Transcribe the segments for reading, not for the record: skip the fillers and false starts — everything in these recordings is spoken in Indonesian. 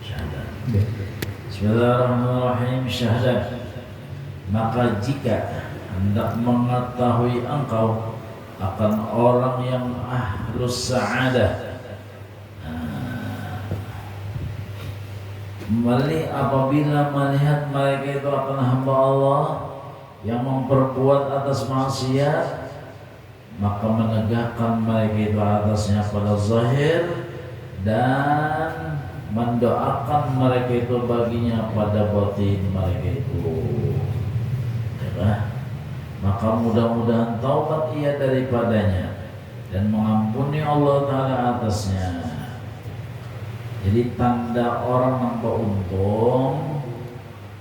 Syahadat. Bismillahirrahmanirrahim. Syahadat. Maka jika hendak mengetahui engkau akan orang yang ahlus sa'adah, apabila melihat mereka itu akan hamba Allah yang memperbuat atas maksiat, maka menegakkan mereka itu atasnya pada zahir dan mendoakan mereka itu baginya pada batin mereka itu. Ya, maka mudah-mudahan taubat ia daripadanya dan mengampuni Allah Ta'ala atasnya. Jadi tanda orang yang beruntung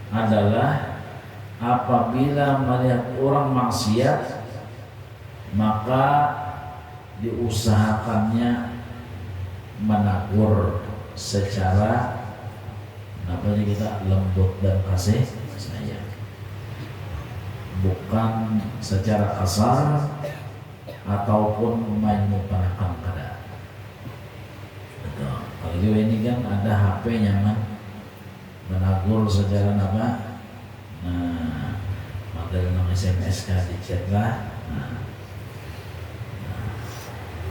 adalah apabila melihat orang maksiat, maka diusahakannya menegur secara kita lembut dan kasih sayang, bukan secara kasar ataupun menyepelekan keadaan. Kalau ini kan ada HP nyaman menegur secara apa? Nah, model SMS kah di chat lah.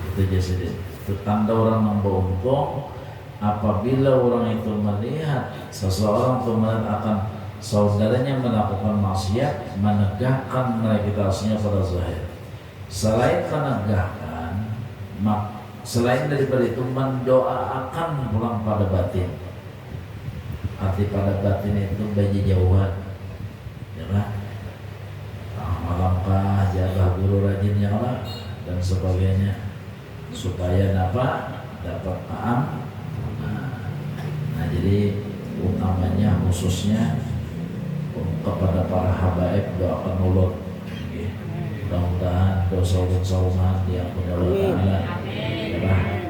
Itu jadi itu tanda orang yang beruntung apabila orang itu melihat seseorang itu melihat akan saudaranya melakukan maksiat, menegakkan mereka aslinya pada zahir. Selain menegakkan, selain daripada itu mendoakan pulang pada batin. Arti pada batin itu bagi jauhan, ya kan? Alangkah jaga guru rajin ya Allah dan sebagainya supaya dapat paham. Nah jadi utamanya khususnya kepada para habaib doakan ulun. Mudah-mudahan dosa-dosa umat diampuni Allah Ta'ala,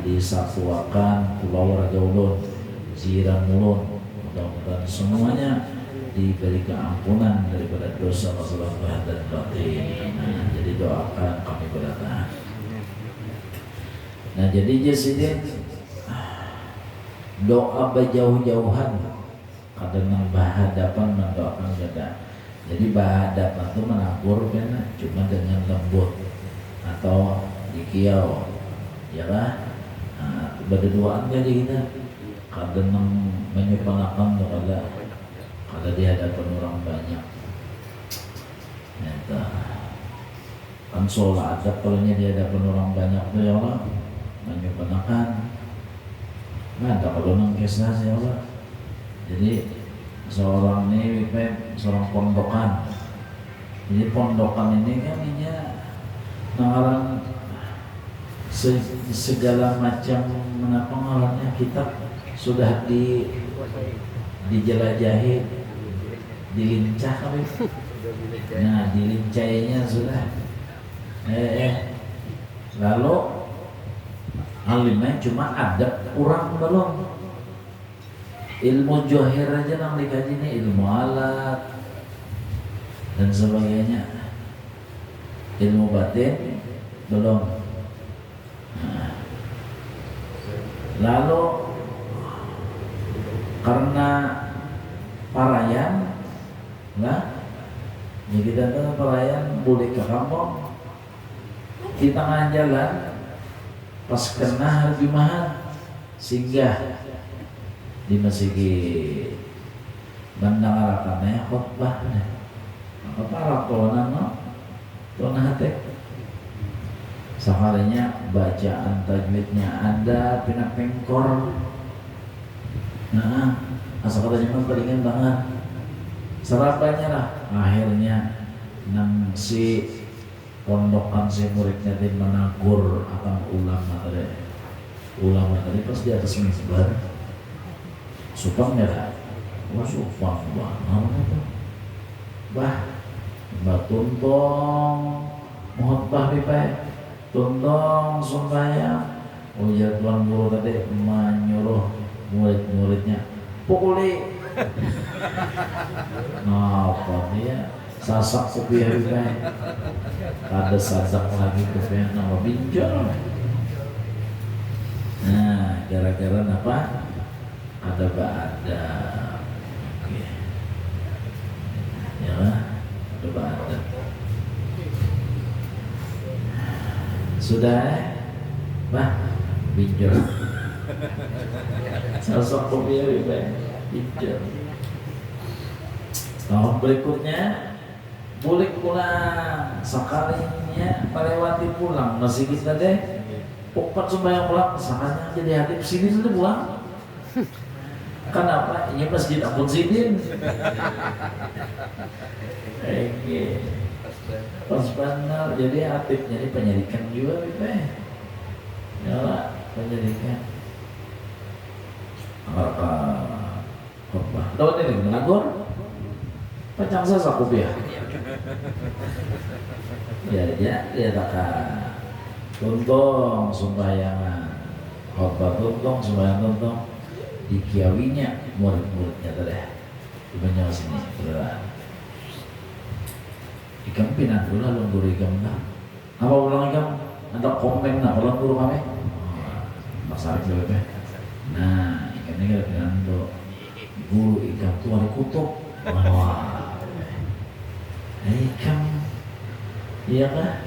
disatuakan keluarga ulun, jiran ulun, mudah-mudahan semuanya diberi keampunan daripada dosa masalah zahir dan batin. Nah, jadi doakan kami berdatang. Nah jadi jadi doa berjauh-jauhan kadang berhadapan mendoakan beda. Jadi berhadapan itu menakur kan cuma dengan lembut atau dikiau, ya lah. Nah, berduaan kan kita kadang menyepelekan kalau di hadapan orang banyak. Nyata kan sholat ada perlunya di hadapan orang banyak tuh ya Allah menyepelekan. Nah, ada kalau nangkisnya sih ya Allah. Jadi seorang ini seorang pondokan. Jadi pondokan ini kan nangaran segala macam ngarannya kitab sudah dijelajahi, dilincah kali. Nah, dilincainya sudah. Lalu alimnya cuma ada kurang belum. Ilmu johir aja yang dikaji ini, ilmu alat dan sebagainya. Ilmu batin belum. Nah, lalu karena parayan, ya kita tahu parayan boleh ke kampung di tengah jalan pas kena hari Jumat singgah di masjid bandangarakannya khutbah apa para kawanan hati sekalinya bacaan tajwidnya ada pinak pengkor. Nah asal katanya mah palingan banget serapannya lah. Akhirnya si pondokan si muridnya di menagur akan ulama tadi pas di atas mimbar supang ya supang banget tuntong mohotbah pipai tuntong sumpaya ya tuan guru tadi menyuruh murid-muridnya pukuli apa dia sasak kopi pipai ada sasak lagi kopi nama binjol Nah, gara-gara apa? Ada ba'ada. Oke. Ya, ada ba'ada. Sudah, bah, pinjol. Sosok kopiah pinjol. Tahun berikutnya boleh pulang, sekalinya melewati pulang masih kita deh. Pokok sembahyang pulang, sakanya jadi hadip sini sudah pulang. Kenapa? Ini masjid Abdul Sidin. Pas benar, jadi aktif jadi penyelidikan juga, ya penyelidikan. Khotbah. Dapat ini mengagur. Pacang sasa kopiah. Ya takkan. Tuntong sumbayangan. Khotbah tuntong sumbayang tuntong. Dikiawinya murid-muridnya tadi. Di banyak sini beneran. Ikam pinat pula lembur ikam dah. Apa ulang ikam? Ada komen nak ulang guru kami. Masalah itu Nah, ikam ini kan pinat guru ikam tu ada kutub. Wah, ikam, iya kan?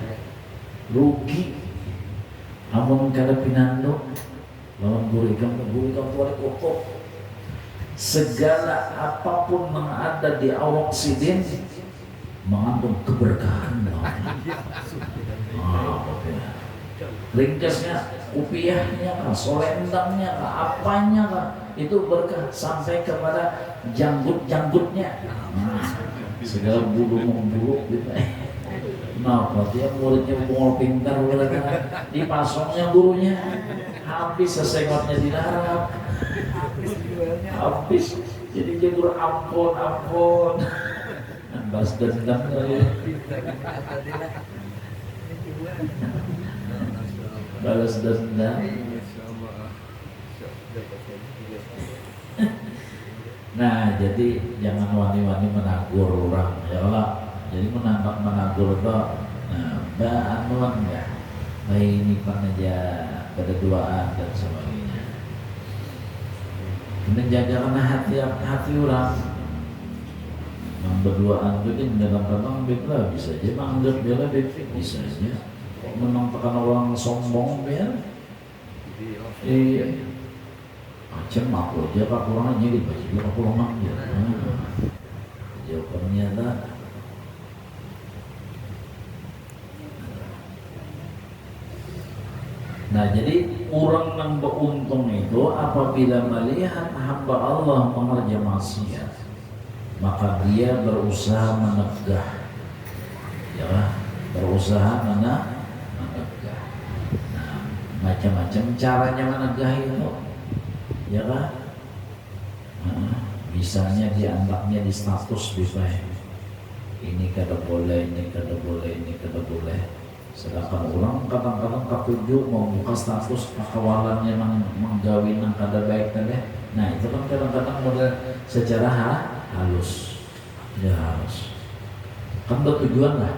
Rugi. Amun kada pinando, lawan guru ikam tu ada kutub. Segala apapun yang ada di awak sidin mengandung keberkahan. Ringkasnya, upiahnya, solendangnya, apanya, itu berkah sampai kepada janggut-janggutnya. Segala bulu membulu gitu. Kenapa dia muridnya mau pintar dipasongnya gurunya, habis sesengotnya dilarang, habis jadi guru ampun. Balas dendam kali. Balas dendam. Nah, jadi jangan wani-wani menagur orang, ya Allah. Jadi menagur itu, nah, ba'anuan ya, ini aja pada duaan dan sebagainya. Menjaga hati orang. Yang berduaan itu kan kadang-kadang lah bisa aja menganggap dia lah bisa aja menang orang sombong ya. Iya. Macam aku aja pak kurang aja dibaca dia pak kurang aja. Jawabannya ada. Nah jadi orang yang beruntung itu apabila melihat hamba Allah mengerja maksiat, maka dia berusaha menegah, ya, berusaha menegah. Nah, macam-macam caranya menegah itu, ya kan? Nah, misalnya dianggapnya di status bebas, ini kada boleh, ini kada boleh, ini kada boleh. Sedangkan orang kadang-kadang ketujuh mau buka status kawalannya menggawin yang kada baik tadi. Nah itu kan kadang-kadang model secara halus, ya halus. Kan bertujuan lah,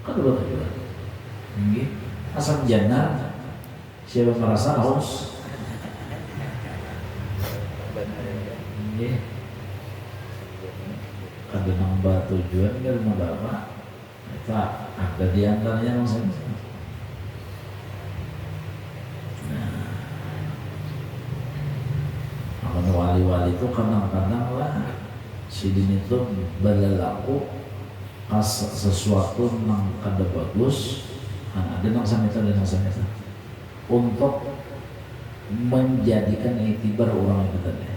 kan bertujuan. Ini asam jannah, siapa merasa haus? Ini ada nambah tujuan ke rumah bapak. Pak, ada di antaranya langsung. Nah, akan wali-wali itu kadang-kadang lah sidin itu berlaku sesuatu yang kada bagus, ada nang samita untuk menjadikan itibar orang itu tadi.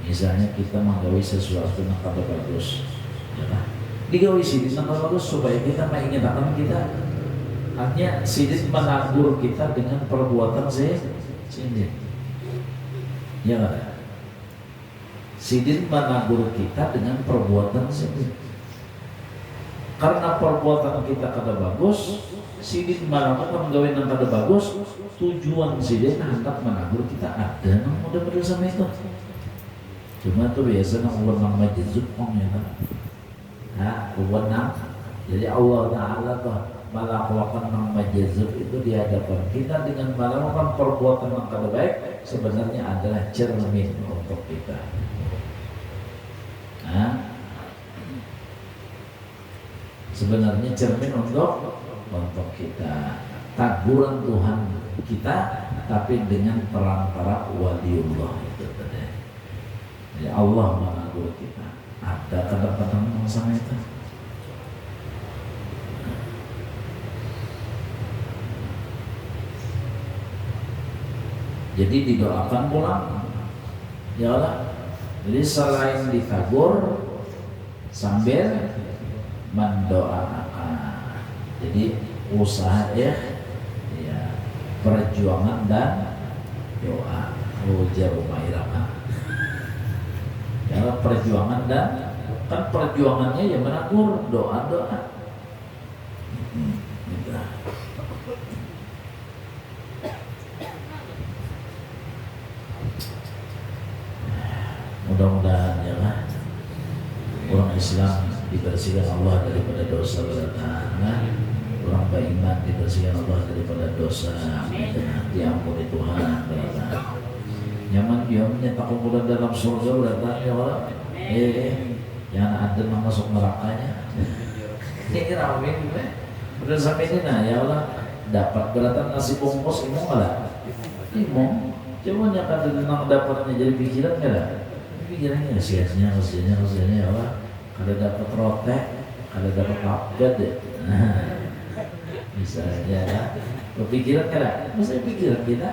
Misalnya kita menggawi sesuatu yang kada bagus, ya. Digawi sidin yang bagus supaya kita mengingatkan kita, artinya sidin menagur kita dengan perbuatan sidin, ya kan? Sidin menagur kita dengan perbuatan sidin. Karena perbuatan kita kada bagus, sidin melakukan menggawi yang kada bagus, tujuan sidin hendak menagur kita ada yang mudah-mudahan sama itu. Cuma tuh biasa nang wenang majizut ya kan. Nah, wewenang. Jadi Allah Ta'ala tuh melakukan yang majazub itu di hadapan kita dengan melakukan perbuatan yang kada baik sebenarnya adalah cermin untuk kita. Nah, sebenarnya cermin untuk kita, taguran Tuhan kita, tapi dengan perantara waliullah itu tadi. Jadi Allah menegur kita. Ada kadang-kadang sama itu. Jadi didoakan pulang, ya Allah. Jadi selain ditagur, sambil mendoakan. Jadi usaha ya perjuangan dan doa. Ujar rumah irama. Ya perjuangan dan kan perjuangannya ya menakur doa. Gitu. Mudah-mudahan ya lah orang Islam dibersihkan Allah daripada dosa berat, orang beriman dibersihkan Allah daripada dosa, diampuni Tuhan berat. Nyaman dia menyetak kumpulan dalam surga berat ya Allah. Jangan ada yang masuk nerakanya. Ini ramin udah sampai ini nah ya Allah dapat beratan nasi bungkus imong ada imong cuma yang kada tenang dapatnya jadi pikiran kada pikirannya kasihannya ya Allah kada dapat roti kada dapat abgad deh misalnya ya kepikiran kada masa pikiran kita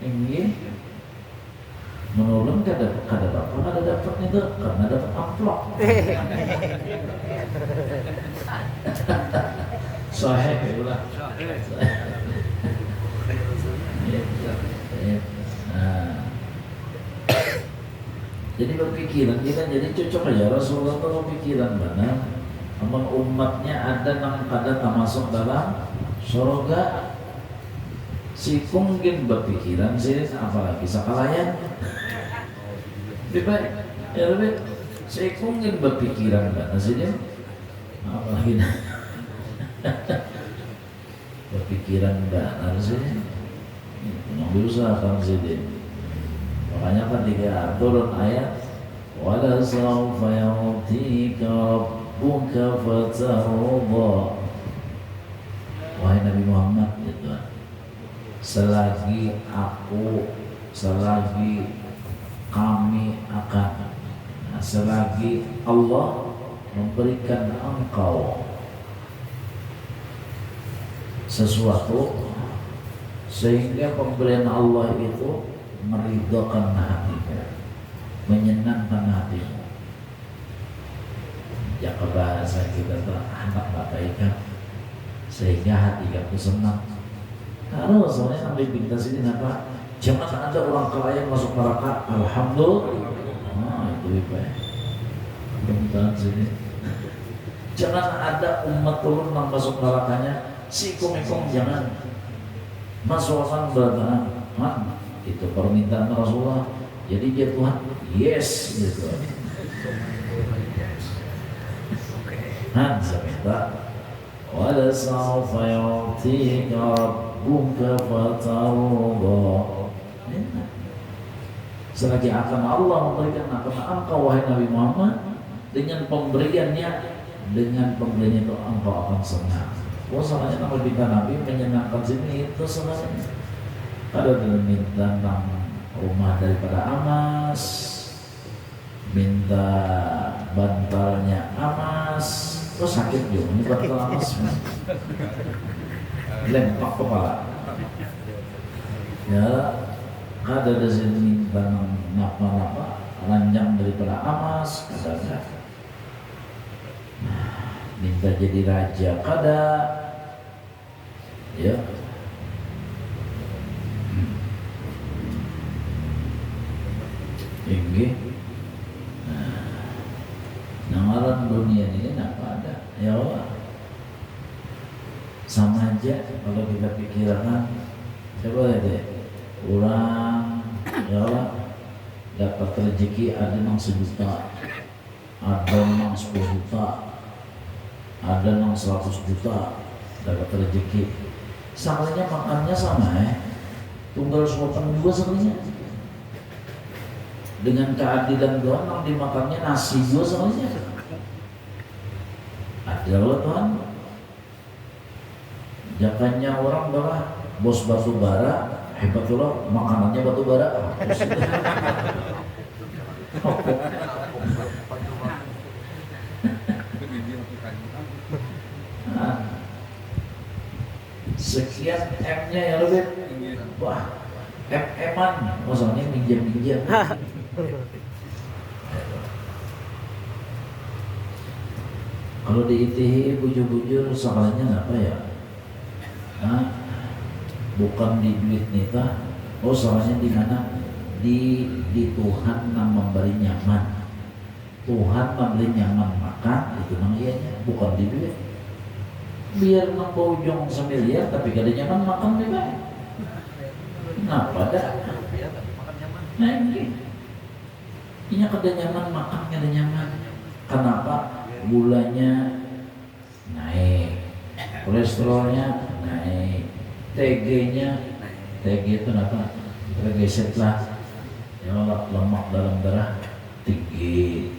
ini menurun kada dapat itu karena dapat amplop sahih ulah jadi berpikiran kita jadi cocok aja Rasulullah itu berpikiran mana emang umatnya ada yang kada termasuk dalam surga si mungkin berpikiran sih apalagi sekalian lebih baik ya lebih si mungkin berpikiran mana sih dia apalagi berpikiran mana sih yang diusahakan sih dia makanya ketika turun ayat wala sawfa yu'tika rabbuka fatarda wahai Nabi Muhammad gitu selagi kami akan selagi Allah memberikan engkau sesuatu sehingga pemberian Allah itu meridhokan hatimu, menyenangkan hatimu. Jaka bahasa kita tuh anak babaikan sehingga hati kamu senang. Kalau soalnya sampai pintas ini apa? Jangan ada orang kaya masuk neraka. Alhamdulillah. Itu baik. Mudah-mudahan sini. Jangan ada umat turun yang masuk nerakanya. Sikum-ikum jangan. Masukkan beratahan. Itu permintaan Rasulullah. Jadi dia Tuhan, yes gitu. Saya minta. Wala sawfa yu'tika rabbuka fatarda. Selagi akan Allah memberikan akan engkau wahai Nabi Muhammad dengan pemberiannya itu engkau akan senang. Soalnya kalau minta Nabi menyenangkan sini itu sebenarnya ada minta tentang rumah daripada Amas, minta bantalnya Amas, terus sakit juga ini bantal Amas, lempak kepala. Ya, ada di sini minta napa ranjang daripada Amas, kadang minta jadi raja kada, ya. Tinggi. Ngaran dunia ini apa ada? Ya Allah. Sama aja kalau kita pikiran, coba deh, orang ya Allah dapat rezeki ada yang 1 juta, ada yang 10 juta, ada yang 100 juta, dapat rezeki. Samanya makannya sama tunggal sopan juga sebenarnya. Dengan keadilan Tuhan yang dimakannya nasi juga sebenarnya. Adil Tuhan. Jakanya orang bahwa bos batu bara hebatullah makanannya batu bara. Nah, sekian M-nya ya lebih. Wah, M-an, maksudnya minjem-minjem. Kalau di ITH bujur-bujur soalnya apa ya? Nah, bukan di duit nita. Oh, soalnya di mana? Di Tuhan yang memberi nyaman. Tuhan memberi nyaman makan itu namanya, bukan di duit. Biar membojong semiliar tapi gak ada nyaman makan juga. Kenapa dah? Nah ini kada nyaman makan, kada nyaman. Kenapa? Gulanya naik, kolesterolnya naik, TG-nya, TG itu apa? Tergeset lah, ya lemak dalam darah tinggi,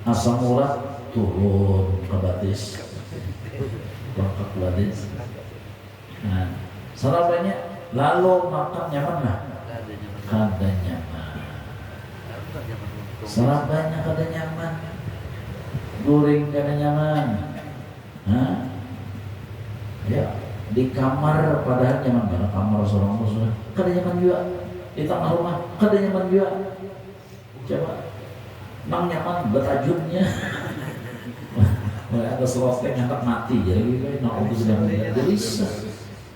asam urat turun ke batis, bengkak batis. Nah, sarapannya lalu makan nyaman lah, kada nyaman. Sarapannya kada nyaman. Goreng kada nyaman, ya di kamar padahal nyaman banget kamar seorang musuh, kada nyaman juga di tengah rumah, kada nyaman juga. Coba, nang nyaman betajunnya, ada seloteng hendak mati, jadi naudzubillah sedang gelisah,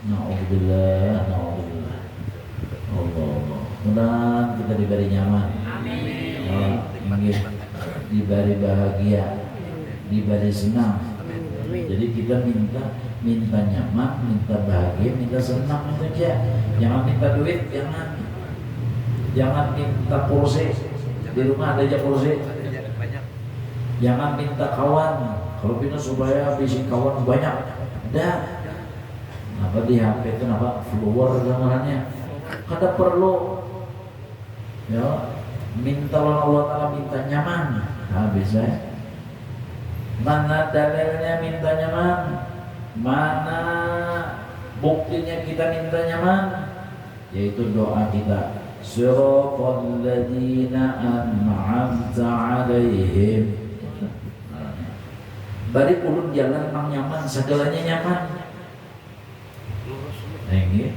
naudzubillah, Allah, mudah kita diberi nyaman, diberi bahagia, diberi senang. Jadi kita minta nyaman, minta bahagia, minta senang saja. Jangan minta duit, jangan minta kursi. Di rumah ada aja kursi. Jangan minta kawan. Kalau pindah supaya bisi kawan banyak. Dah. Apa di HP itu apa? Follower gambarannya. Kada perlu. Ya, minta Allah Taala minta nyaman. Nah, bisa. Mana dalilnya minta nyaman? Mana buktinya kita minta nyaman? Yaitu doa kita. Siratal ladzina an'amta 'alaihim. Bari ulun jalan mang nyaman, segalanya nyaman. Nah ini.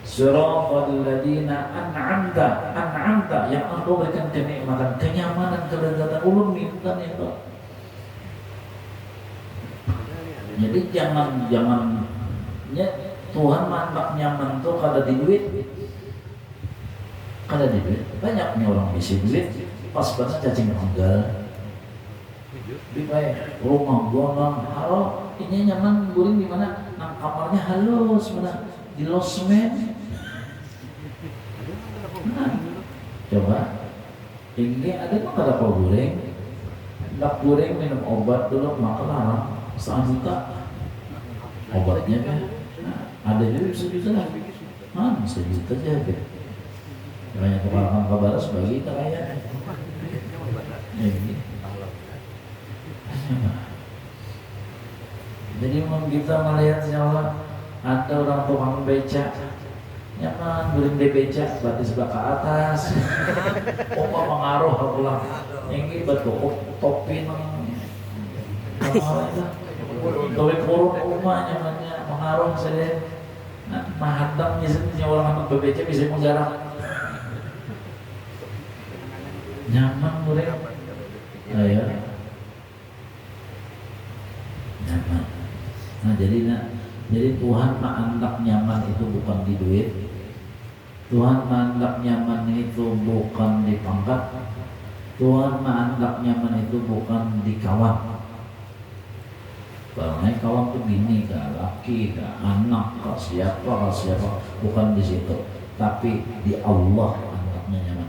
Siratal ladzina an'amta yang Engkau berikan kenikmatan, kenyamanan, kelezatan. Ulun minta itu. Jadi jangan ya, Tuhan mandak nyaman tuh kada di duit. Banyaknya orang bisi duit pas banget cacing anggal. Di baik rumah gua halo ini nyaman guring di mana? Nang kamarnya halus mana? Di losmen. Nah, coba ini ada mah kada kau goreng. Ndak goreng minum obat dulu makan larang. 1 juta obatnya kan, nah, ada juga 1 juta lah, 1 juta aja kan, banyak kepala kabar sebagai kita kaya, jadi kita melihat siapa ada orang tukang beca, nyaman beli beca, berarti sebelah ke atas, pengaruh pulang, ini betul topi Topi kurung rumah nyamannya mengaruh saya. Nah, mahadam misalnya orang anak bebeca bisa menjarah. Nyaman boleh. Ya. Nyaman. Nah, jadi Tuhan menganggap nyaman itu bukan di duit. Tuhan menganggap nyaman itu bukan di pangkat. Tuhan menganggap nyaman itu bukan di kawan. Karena kawan tuh bini, laki, anak, siapa, bukan di situ, tapi di Allah anggapnya nyaman.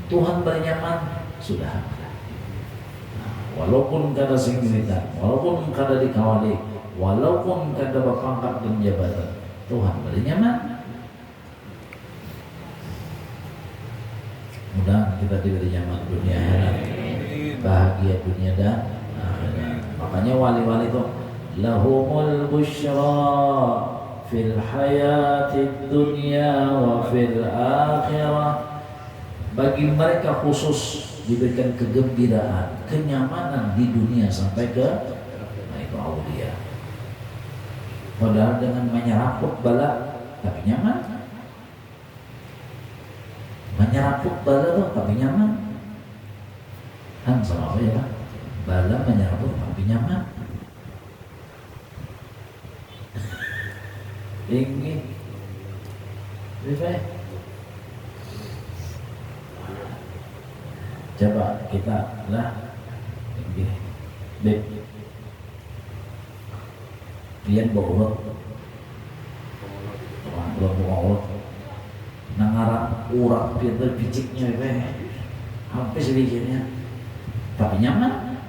Tuhan bernyaman sudah. Nah, walaupun kada sing militer, walaupun kada dikawali, walaupun kada berpangkat dan jabatan, Tuhan beri nyaman. Mudah kita diberi nyaman dunia akhirat, bahagia dunia dan akhirat. Makanya wali-wali itu lahumul busyra fil hayatid dunya wa fil akhirah. Bagi mereka khusus diberikan kegembiraan, kenyamanan di dunia sampai ke itu aulia. Padahal dengan menyeraput bala tapi nyaman. Menyeraput bala tuh tapi nyaman. Kan sama apa ya? Bala menyeraput tapi nyaman. Ingin coba kita lah beb pian bawa belum bawa nangarang urat pinter biciknya hampir sedikitnya tapi nyaman.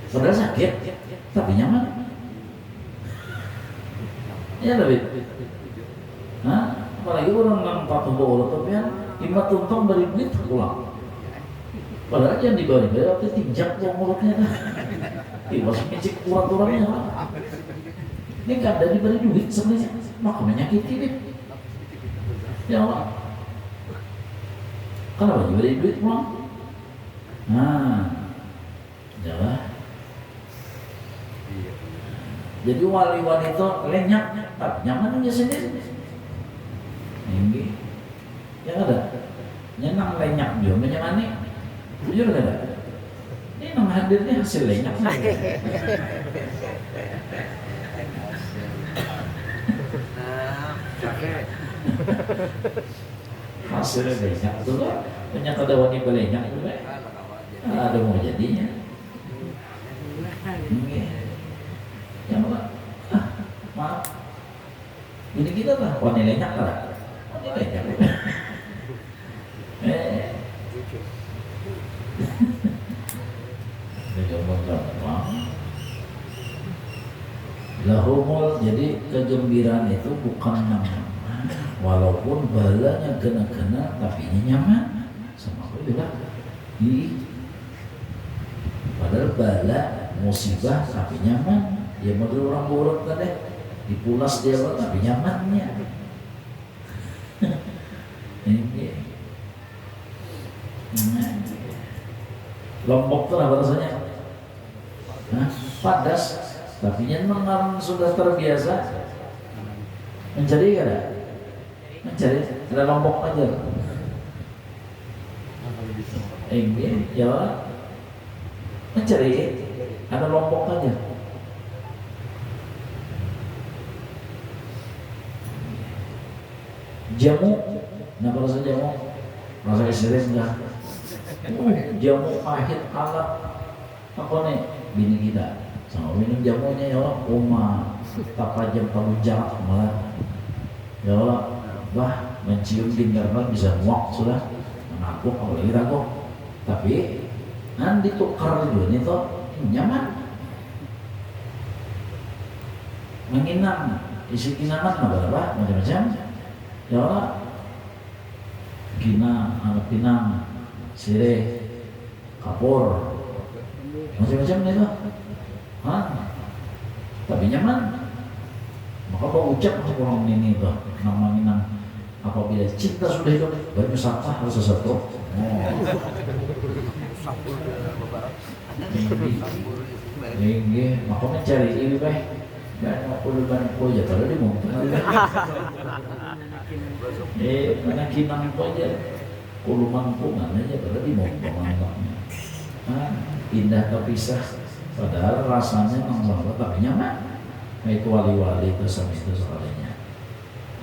Padahal sakit tapi nyaman. Ya lebih, apalagi orang nang patuh bawa tapi yang lima tuntong dari duit pulang. Padahal yang dibayar itu tinjak uang mulutnya dah. Masih ngecek urat-uratnya. Ini nggak ada diberi duit sebenarnya, maka menyakiti deh. Ya Allah, kenapa diberi duit pulang? Jalan. Jadi wali-wali itu lenyap, tapi nyaman aja sendiri. Ini yang ada, nyenang lenyap dia menyamani, jujur gak ada. Ini nang hadirnya hasil lenyap. Hasil lenyap itu loh, banyak ada wanita lenyap itu loh. Ada mau jadinya. Ya Allah, maaf. Ini kita lah, wanita lenyap lah. Wanita lenyap. Lahumul, jadi kegembiraan itu bukan nyaman, walaupun balanya kena-kena tapi ini nyaman sama aku juga. Padahal bala musibah tapi nyaman. Ya model orang boros tadi dipulas dia tapi nyamannya. Ini Lombok tuh apa rasanya? Padas, tapi memang sudah terbiasa mencari kan? Mencari, ada Lombok aja. Ini ya mencari, ada Lombok aja. Jamu, kenapa rasa jamu? Rasa istirahat enggak? Jamu pahit alat apa nih? Bini kita sama minum jamunya ya Allah, tak pajam palu jarak malah ya Allah, bah mencium tinggalkan bisa muak sudah mengaku apalagi ragu, tapi nanti tukar dulu nih toh nyaman menginang isi kinaman apa macam-macam ya Allah, kina anak pinang sirih kapur macam-macam nih toh. Tapi nyaman. Maka kau ucap orang ini tuh namanya apabila cinta sudah hidup banyak sampah harus satu. Ini maka mencari ini baik. Dan aku lupa aja kalau dia mau. Mana kinang itu aja. Kulumangkungan aja kalau dia mau. Indah terpisah. Padahal rasanya memang tapi nyaman. Itu wali-wali itu sama itu soalnya.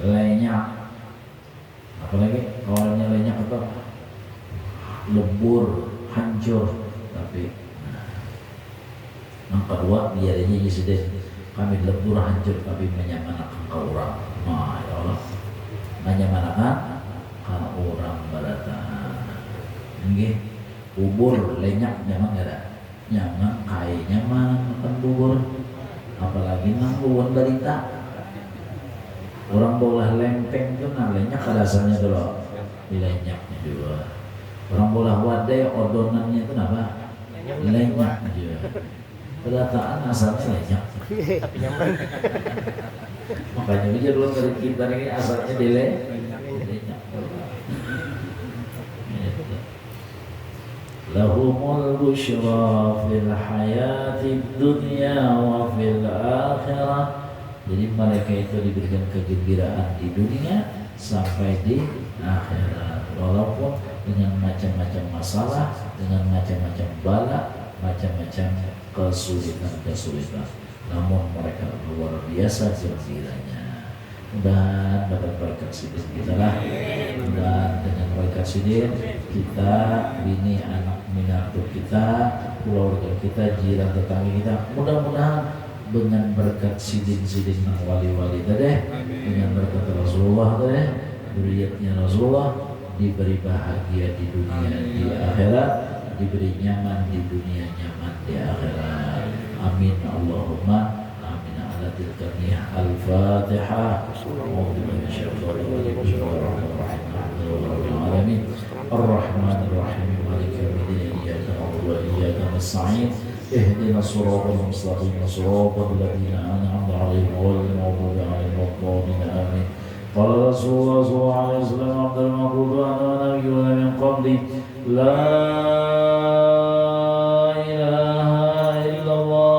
Lenyap. Apalagi awalnya lenyap apa? Lebur, hancur. Tapi yang kedua biarnya Yesus kami lebur hancur tapi menyamanakan ke orang. Ya Allah, menyamanakan ke orang baratan. Ini kubur lenyap nyaman gak ada? Nyaman, kai nyaman makan bubur. apalagi nangguan berita orang bolah lempeng itu lenyap dasarnya dulu dilenyapnya juga orang bolah wadai odonannya itu apa lenyap juga pendataan asalnya lenyap Tapi nyaman. makanya bisa dulu dari kita ini asalnya lenyap lahumul busyra fil hayatid dunya wa fil akhirah. Jadi mereka itu diberikan kegembiraan di dunia sampai di akhirat, walaupun dengan macam-macam masalah, dengan macam-macam bala, macam-macam kesulitan, namun mereka luar biasa gembiranya. Mudah dapat berkat sidin kita lah, dan dengan berkat sidin kita, bini anak minatu kita, keluarga kita, jiran tetangga kita, mudah-mudahan dengan berkat sidin-sidin wali-wali tadi, dengan berkat Rasulullah tadi, zuriatnya Rasulullah, diberi bahagia di dunia, di akhirat, diberi nyaman di dunia, nyaman di akhirat. Amin Allahumma amin. Ala tilka niyah. Al-Fatihah. Bismillahirrahmanirrahim. Ar-Rahmanir-Rahim. Maliki yaumiddin. Iyyaka na'budu wa iyyaka nasta'in. اهدنا الصراط المستقيم صراط الذين أنعمت عليهم غير المغضوب عليهم ولا الضالين آمين. قال رسول الله صلى الله عليه وسلم أفضل المغضوب أنا ونبينا من قبلي لا إله إلا الله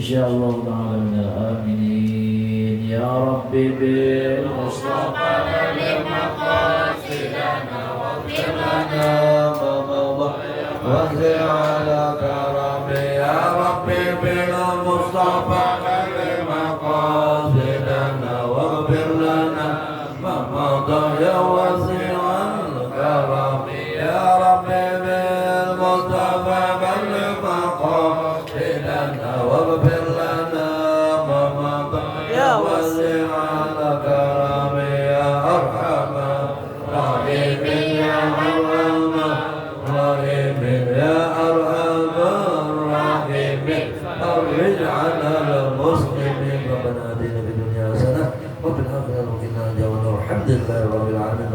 insyaallah ta'ala minal aminin ya rabbi bil mustafa bil maqasidana wa firlana wa ala karami ya rabbi bil mustafa bil maqasidana wa firlana ma ya wasi'al karami ya rabbi bil mustafa bil maqasidana واغفر لنا ما مضى يا واسع الكرم يا ارحم الراحمين يا ارحم الراحمين يا ارحم الراحمين فرج عنا المسلمين ربنا اتنا في الدنيا حسنه وفي الاخره وقنا عذاب النار الحمد لله رب العالمين.